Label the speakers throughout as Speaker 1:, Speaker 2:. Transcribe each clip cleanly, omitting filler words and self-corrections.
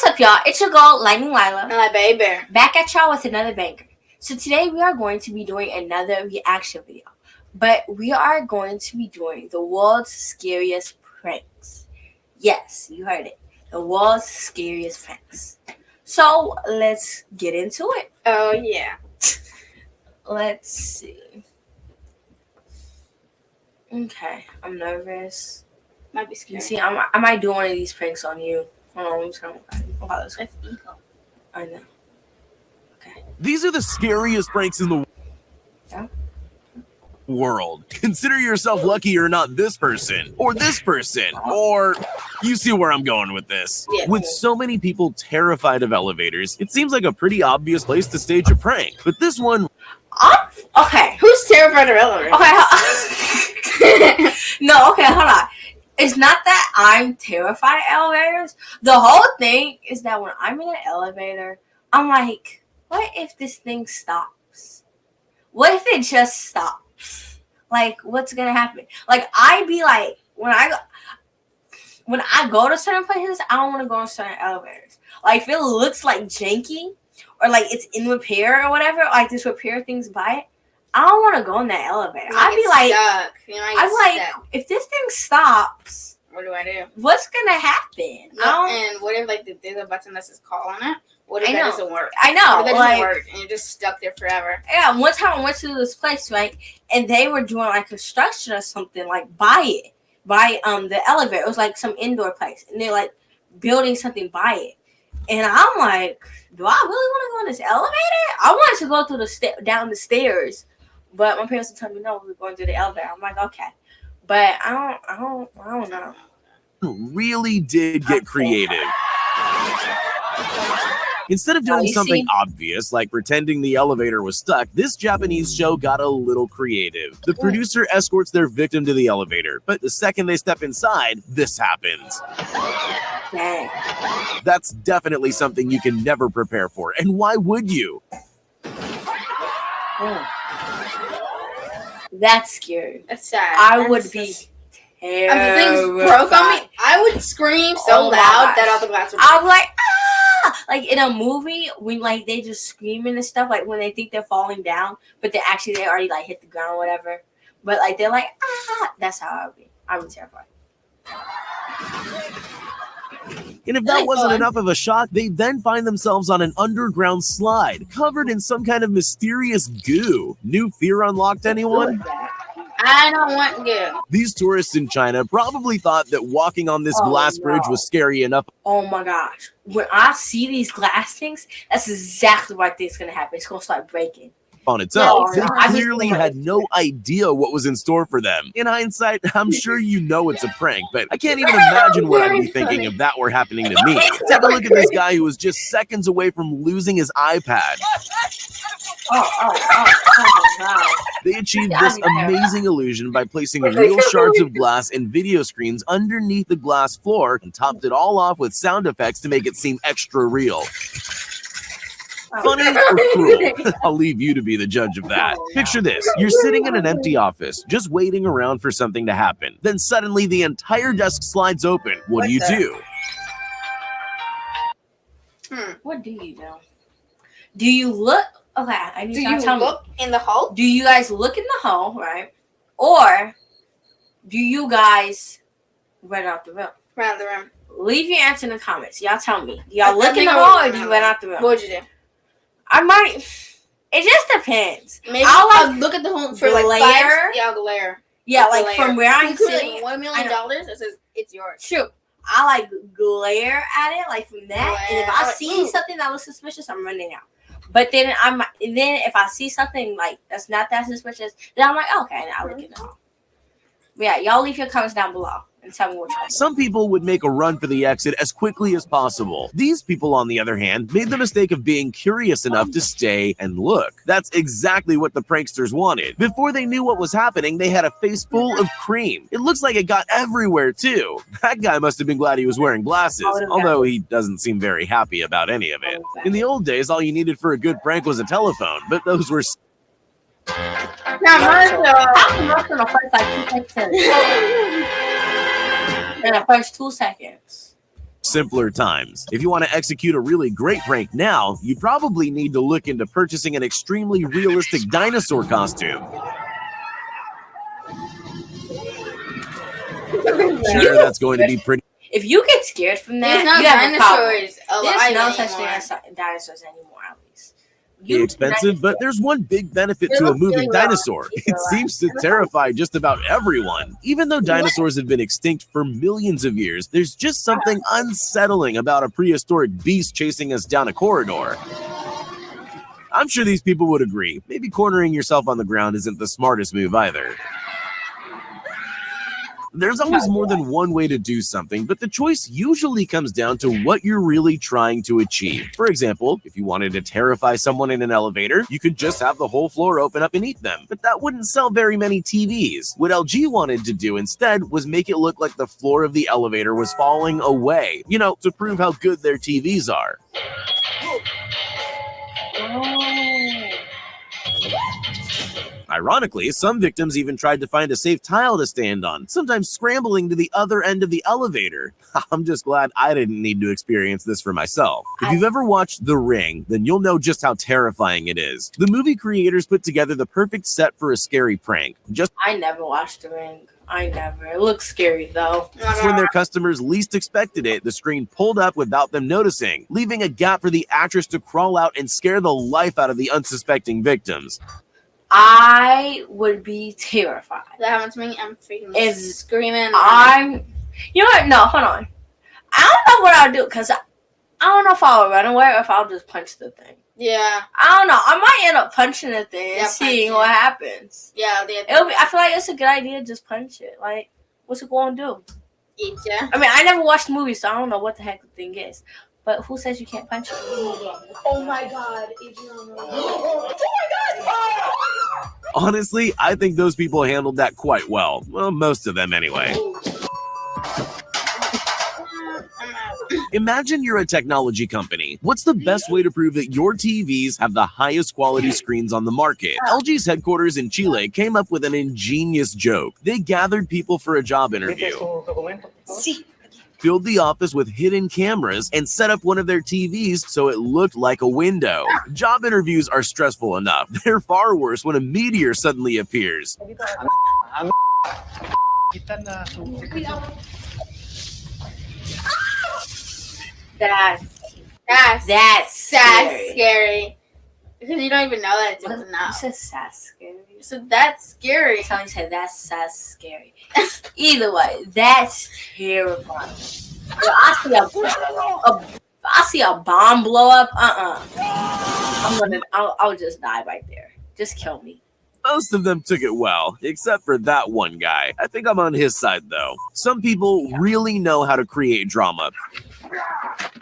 Speaker 1: What's up, y'all? It's your girl, Lightning Lila.
Speaker 2: And my baby.
Speaker 1: Back at y'all with another banger. So today we are going to be doing another reaction video. But we are going to be doing the world's scariest pranks. Yes, you heard it. The world's scariest pranks. So let's get into it.
Speaker 2: Oh, yeah.
Speaker 1: Let's see. Okay, I'm nervous.
Speaker 2: Might be scary.
Speaker 1: You see, I might do one of these pranks on you. Hold on, I'm just gonna I know. Okay.
Speaker 3: These are the scariest pranks in the world. Consider yourself lucky you're not this person, or this person, or you see where I'm going with this.
Speaker 2: Yeah.
Speaker 3: With so many people terrified of elevators, it seems like a pretty obvious place to stage a prank. But this one...
Speaker 1: Okay.
Speaker 2: Who's terrified of elevators?
Speaker 1: Okay. No, okay, hold on. It's not that I'm terrified of elevators. The whole thing is that when I'm in an elevator, I'm like, what if this thing stops? What if it just stops? Like, what's gonna happen? Like, I'd be like, when I go to certain places, I don't want to go in certain elevators. Like, if it looks like janky or like it's in repair or whatever, like this repair thing's by it, I don't want to go in that elevator. I'd be like, if this thing stops,
Speaker 2: what do I do?
Speaker 1: What's gonna happen?
Speaker 2: And what if there's a button that says call on it? What if that doesn't work?
Speaker 1: I know.
Speaker 2: What if that doesn't work and you're just stuck there forever?
Speaker 1: Yeah, one time I went to this place, right, and they were doing like construction or something, like by the elevator. It was like some indoor place, and they're like building something by it. And I'm like, do I really want to go in this elevator? I wanted to go through down the stairs. But my parents would tell me, no, we're going through the elevator. I'm like, okay. But I don't know.
Speaker 3: Really did get creative. Instead of doing something obvious, like pretending the elevator was stuck, this Japanese show got a little creative. The producer escorts their victim to the elevator, but the second they step inside, this happens.
Speaker 1: Dang.
Speaker 3: That's definitely something you can never prepare for, and why would you?
Speaker 1: That's scary.
Speaker 2: That's sad.
Speaker 1: I would be terrified.
Speaker 2: If the things broke on me, I would scream so loud that all the glass would break.
Speaker 1: I'd be like, ah! Like in a movie, when like they just screaming and stuff, like when they think they're falling down, but they already like hit the ground or whatever. But like they're like, ah! That's how I would be. I would be terrified.
Speaker 3: And if that wasn't enough of a shock, they then find themselves on an underground slide, covered in some kind of mysterious goo. New fear unlocked, anyone?
Speaker 2: I don't want goo.
Speaker 3: These tourists in China probably thought that walking on this glass bridge was scary enough.
Speaker 1: Oh my gosh. When I see these glass things, that's exactly what I think is going to happen. It's going to start breaking.
Speaker 3: On its own, they clearly had no idea what was in store for them. In hindsight, I'm sure you know it's a prank, but I can't even imagine what I'd be thinking if that were happening to me. Take a look at this guy who was just seconds away from losing his iPad. They achieved this amazing illusion by placing real shards of glass and video screens underneath the glass floor and topped it all off with sound effects to make it seem extra real. Funny or cruel? I'll leave you to be the judge of that. Picture this. You're sitting in an empty office, just waiting around for something to happen. Then suddenly the entire desk slides open. What do you do?
Speaker 1: What do you do? Do you look? Okay, I need you to tell me.
Speaker 2: Do you look in the hole?
Speaker 1: Do you guys look in the hole, right? Or do you guys run out the room?
Speaker 2: Run out the room.
Speaker 1: Leave your answer in the comments. Y'all tell me. Do y'all look in the hole or do you run out the room?
Speaker 2: What would you do?
Speaker 1: I might. It just depends.
Speaker 2: Maybe I'll look at the hole for like
Speaker 1: glare.
Speaker 2: Yeah, glare.
Speaker 1: Yeah, like from where I'm sitting.
Speaker 2: $1 million that says it's yours.
Speaker 1: True. I like glare at it, like from that. And if I see something that looks suspicious, I'm running out. But then if I see something like that's not that suspicious, then I'm like, okay, and I'll look at it. But yeah, y'all leave your comments down below and tell me what you think.
Speaker 3: Some people would make a run for the exit as quickly as possible. These people, on the other hand, made the mistake of being curious enough to stay and look. That's exactly what the pranksters wanted. Before they knew what was happening, they had a face full of cream. It looks like it got everywhere, too. That guy must have been glad he was wearing glasses, although he doesn't seem very happy about any of it. In the old days, all you needed for a good prank was a telephone, but those were...
Speaker 1: In the first 2 seconds.
Speaker 3: simpler times. If you want to execute a really great prank now, you probably need to look into purchasing an extremely realistic dinosaur costume. Sure, that's going to be pretty.
Speaker 1: If you get scared from that,
Speaker 2: There's no
Speaker 1: you have a problem.
Speaker 2: dinosaurs alive
Speaker 1: There's no such thing
Speaker 2: anymore.
Speaker 1: as dinosaurs anymore, at least.
Speaker 3: Expensive, but there's one big benefit to a moving dinosaur. It seems to terrify just about everyone. Even though dinosaurs have been extinct for millions of years, there's just something unsettling about a prehistoric beast chasing us down a corridor. I'm sure these people would agree. Maybe cornering yourself on the ground isn't the smartest move either. There's always more than one way to do something, but the choice usually comes down to what you're really trying to achieve. For example, if you wanted to terrify someone in an elevator, you could just have the whole floor open up and eat them. But that wouldn't sell very many TVs. What LG wanted to do instead was make it look like the floor of the elevator was falling away, to prove how good their TVs are. Ironically, some victims even tried to find a safe tile to stand on, sometimes scrambling to the other end of the elevator. I'm just glad I didn't need to experience this for myself. If you've ever watched The Ring, then you'll know just how terrifying it is. The movie creators put together the perfect set for a scary prank.
Speaker 1: I never watched The Ring. It looks scary though.
Speaker 3: When their customers least expected it, the screen pulled up without them noticing, leaving a gap for the actress to crawl out and scare the life out of the unsuspecting victims.
Speaker 1: I would be terrified.
Speaker 2: That happened to me. I'm freaking screaming.
Speaker 1: You know what? No, hold on. I don't know what I'll do because I don't know if I'll run away or if I'll just punch the thing.
Speaker 2: Yeah.
Speaker 1: I don't know. I might end up punching the thing and seeing what happens.
Speaker 2: Yeah.
Speaker 1: I feel like it's a good idea to just punch it. Like, what's it going to do?
Speaker 2: Eat ya.
Speaker 1: I mean, I never watched the movie, so I don't know what the heck the thing is. But who says you can't punch it?
Speaker 2: Oh my god, Adriana.
Speaker 1: Oh my god!
Speaker 3: Honestly, I think those people handled that quite well. Well, most of them anyway. Imagine you're a technology company. What's the best way to prove that your TVs have the highest quality screens on the market? LG's headquarters in Chile came up with an ingenious joke. They gathered people for a job interview, filled the office with hidden cameras, and set up one of their TVs so it looked like a window. Job interviews are stressful enough. They're far worse when a meteor suddenly appears.
Speaker 1: That's
Speaker 2: scary. Because you don't even know that it's open up.
Speaker 1: You said that's scary.
Speaker 2: So that's scary.
Speaker 1: Somebody said that's scary. Either way, that's terrifying. I see a bomb blow up. I'll just die right there. Just kill me.
Speaker 3: Most of them took it well, except for that one guy. I think I'm on his side, though. Some people really know how to create drama.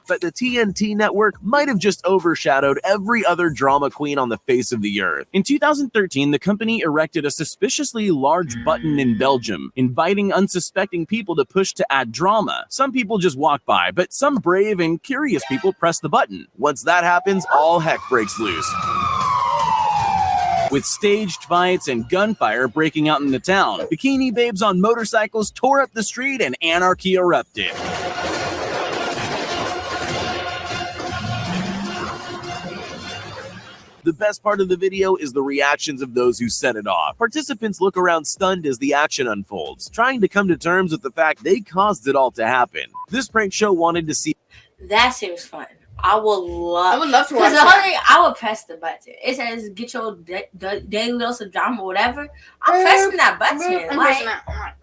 Speaker 3: But the TNT network might have just overshadowed every other drama queen on the face of the earth. In 2013, the company erected a suspiciously large button in Belgium, inviting unsuspecting people to push to add drama. Some people just walk by, but some brave and curious people press the button. Once that happens, all heck breaks loose, with staged fights and gunfire breaking out in the town. Bikini babes on motorcycles tore up the street and anarchy erupted. The best part of the video is the reactions of those who set it off. Participants look around stunned as the action unfolds, trying to come to terms with the fact they caused it all to happen. This prank show wanted to see.
Speaker 1: That seems fun. I would love
Speaker 2: to watch
Speaker 1: that. I would press the button. It says get your daily dose of drama or whatever. I'm pressing that button.
Speaker 2: I'm like,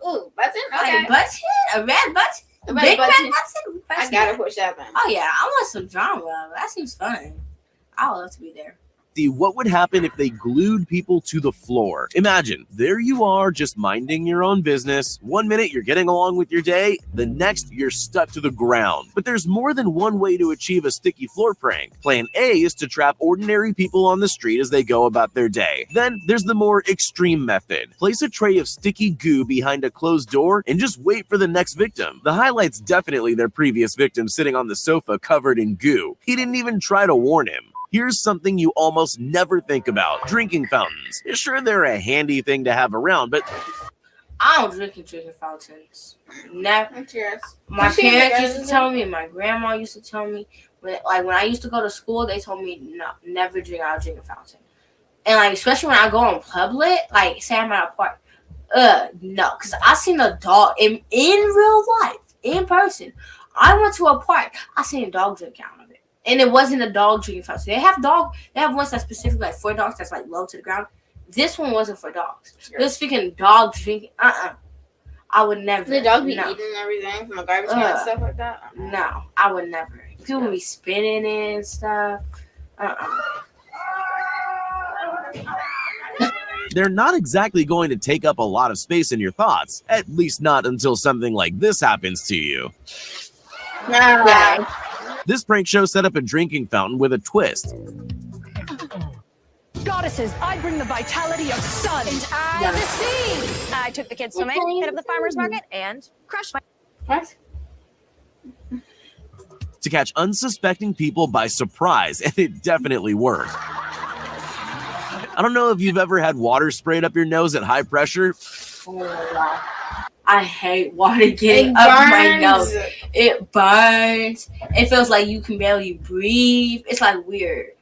Speaker 2: ooh, button? Okay.
Speaker 1: Like, button? A red button?
Speaker 2: A
Speaker 1: big
Speaker 2: red
Speaker 1: button?
Speaker 2: I gotta push that button.
Speaker 1: Oh yeah, I want some drama. That seems fun. I would love to be there.
Speaker 3: What would happen if they glued people to the floor. Imagine, there you are just minding your own business. 1 minute you're getting along with your day, the next you're stuck to the ground. But there's more than one way to achieve a sticky floor prank. Plan A is to trap ordinary people on the street as they go about their day. Then there's the more extreme method. Place a tray of sticky goo behind a closed door and just wait for the next victim. The highlight's definitely their previous victim sitting on the sofa covered in goo. He didn't even try to warn him. Here's something you almost never think about. Drinking fountains. Sure, they're a handy thing to have around, but
Speaker 1: I don't drink in drinking fountains. Never.
Speaker 2: Cheers.
Speaker 1: My parents used to tell me, and my grandma used to tell me, when I used to go to school, they told me no, never drink out of drinking fountain. And like, especially when I go in public, like say I'm at a park, no, because I seen a dog in real life, in person. I went to a park, I seen a dog drink out of it, and it wasn't a dog drinking fountain. They have ones that's specifically like for dogs, that's like low to the ground. This one wasn't for dogs. Sure. This freaking dog drinking. I would never.
Speaker 2: The dog be eating everything from the garbage can and stuff like that.
Speaker 1: No, I would never. People be spinning it and stuff.
Speaker 3: They're not exactly going to take up a lot of space in your thoughts, at least not until something like this happens to you.
Speaker 2: No.
Speaker 3: This prank show set up a drinking fountain with a twist.
Speaker 4: Goddesses, I bring the vitality of sun. And I the sea. I took the kids swimming, hit up the farmer's market, and crushed my...
Speaker 2: What?
Speaker 3: To catch unsuspecting people by surprise, and it definitely worked. I don't know if you've ever had water sprayed up your nose at high pressure.
Speaker 1: Oh my God. I hate water getting up my nose. It burns. It feels like you can barely breathe. It's like weird.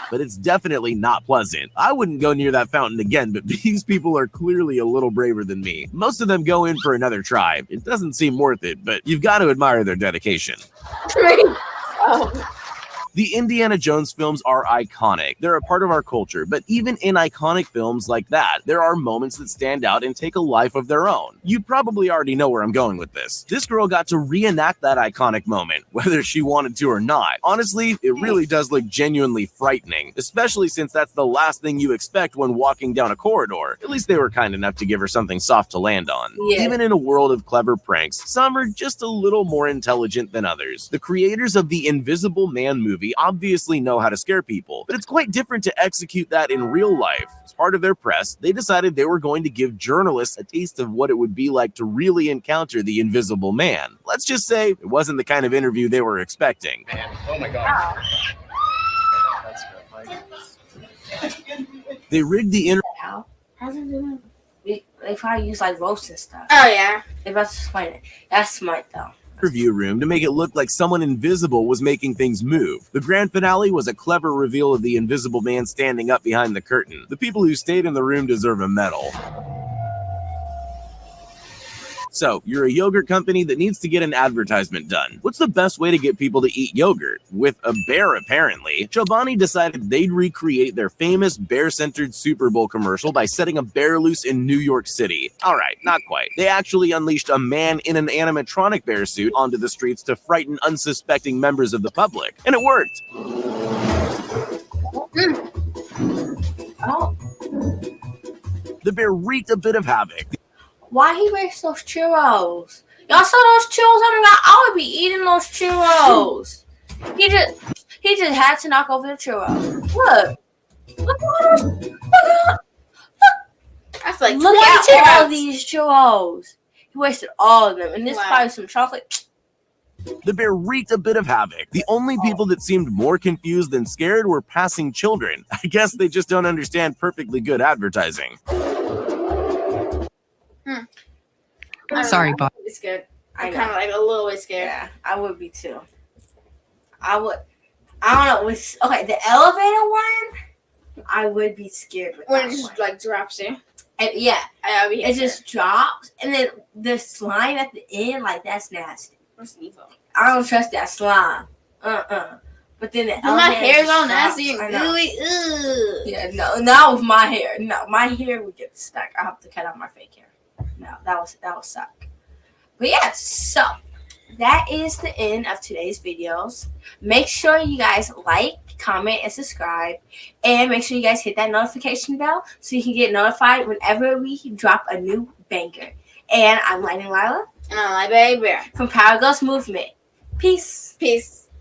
Speaker 3: But it's definitely not pleasant. I wouldn't go near that fountain again, but these people are clearly a little braver than me. Most of them go in for another try. It doesn't seem worth it, but you've got to admire their dedication. The Indiana Jones films are iconic. They're a part of our culture, but even in iconic films like that, there are moments that stand out and take a life of their own. You probably already know where I'm going with this. This girl got to reenact that iconic moment, whether she wanted to or not. Honestly, it really does look genuinely frightening, especially since that's the last thing you expect when walking down a corridor. At least they were kind enough to give her something soft to land on. Yeah. Even in a world of clever pranks, some are just a little more intelligent than others. The creators of the Invisible Man movie obviously know how to scare people, but it's quite different to execute that in real life. As part of their press, they decided they were going to give journalists a taste of what it would be like to really encounter the Invisible Man. Let's just say it wasn't the kind of interview they were expecting.
Speaker 5: Oh my God.
Speaker 3: They rigged the interview.
Speaker 1: How? How's it doing? They probably use like ropes and stuff.
Speaker 2: Oh yeah.
Speaker 1: They about to explain it. That's smart though.
Speaker 3: Interview room to make it look like someone invisible was making things move. The grand finale was a clever reveal of the Invisible Man standing up behind the curtain. The people who stayed in the room deserve a medal. So, you're a yogurt company that needs to get an advertisement done. What's the best way to get people to eat yogurt? With a bear, apparently. Chobani decided they'd recreate their famous bear-centered Super Bowl commercial by setting a bear loose in New York City. Alright, not quite. They actually unleashed a man in an animatronic bear suit onto the streets to frighten unsuspecting members of the public. And it worked.
Speaker 1: Oh.
Speaker 3: The bear wreaked a bit of havoc.
Speaker 1: Why he makes those churros? Y'all saw those churros on the ground? I would be eating those churros. He just had to knock over the churros. Look at all those. Look.
Speaker 2: That's like
Speaker 1: Look at all these churros. He wasted all of them, and this probably some chocolate.
Speaker 3: The bear wreaked a bit of havoc. The only people that seemed more confused than scared were passing children. I guess they just don't understand perfectly good advertising.
Speaker 5: Sorry, Bob.
Speaker 2: I'm scared. I'm kind of like a little bit scared.
Speaker 1: Yeah, I would be too. I don't know. Okay, the elevator one, I would be scared with
Speaker 2: when it just like drops you.
Speaker 1: And, yeah,
Speaker 2: it
Speaker 1: just drops, and then the slime at the end, like that's nasty.
Speaker 2: That's evil.
Speaker 1: I don't trust that slime. But then the
Speaker 2: my hair's all
Speaker 1: drops,
Speaker 2: nasty and gooey.
Speaker 1: Yeah, no, not with my hair. No, my hair would get stuck. I have to cut out my fake hair. No, that would suck. But yeah, so that is the end of today's videos. Make sure you guys like, comment, and subscribe. And make sure you guys hit that notification bell so you can get notified whenever we drop a new banger. And I'm Lightning Lila.
Speaker 2: And I'm like, baby.
Speaker 1: From Power Girls Movement. Peace.
Speaker 2: Peace.